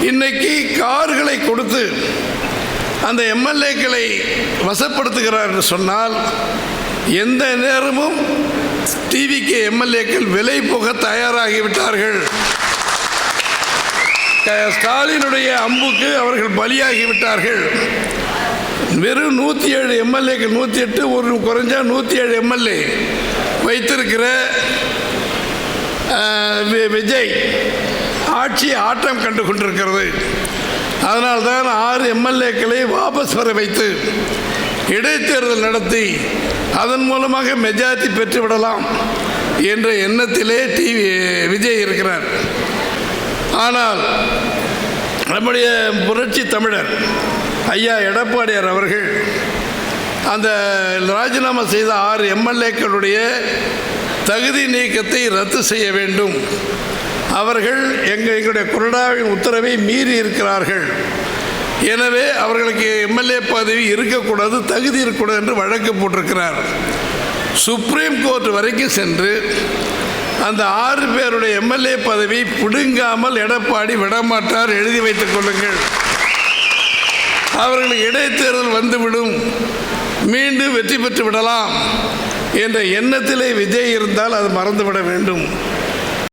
இன்னைக்கு கார்களை கொடுத்து அந்த எம்எல்ஏக்களை வசப்படுத்துகிறார் என்று சொன்னால் எந்த நேரமும் டிவிகே எம்எல்ஏக்கள் விலை போக தயாராகிவிட்டார்கள். ஸ்டாலினுடைய அம்புக்கு அவர்கள் பலியாகிவிட்டார்கள். வெறும் 107 எம்எல்ஏக்கள், 108 ஒரு குறைஞ்சா 107 எம்எல்ஏ வைத்திருக்கிற விஜய் ஆட்சி ஆட்டம் கண்டு கொண்டிருக்கிறது. அதனால்தான் 6 எம்எல்ஏக்களை வாபஸ் வர வைத்து இடைத்தேர்தல் நடத்தி அதன் மூலமாக மெஜாரிட்டி பெற்றுவிடலாம் என்ற எண்ணத்திலே விஜய் இருக்கிறார். ஆனால் நம்முடைய புரட்சி தமிழர் ஐயா எடப்பாடியார் அவர்கள் அந்த ராஜினாமா செய்த 6 எம்எல்ஏக்களுடைய தகுதி நீக்கத்தை ரத்து செய்ய வேண்டும். அவர்கள் எங்களுடைய கொறடாவின் உத்தரவை மீறி இருக்கிறார்கள். எனவே அவர்களுக்கு எம்எல்ஏ பதவி இருக்கக்கூடாது, தகுதி இருக்கக்கூடாது என்று வழக்கு போட்டிருக்கிறார். சுப்ரீம் கோர்ட் வரைக்கும் சென்று அந்த 6 பேருடைய எம்எல்ஏ பதவி பிடுங்காமல் எடப்பாடி விடமாட்டார். எழுதி வைத்துக் கொள்ளுங்கள். அவர்களுக்கு இடைத்தேர்தல் வந்துவிடும், மீண்டும் வெற்றி பெற்று விடலாம் என்ற எண்ணத்திலே விஜய் இருந்தால் அது மறந்துவிட வேண்டும்.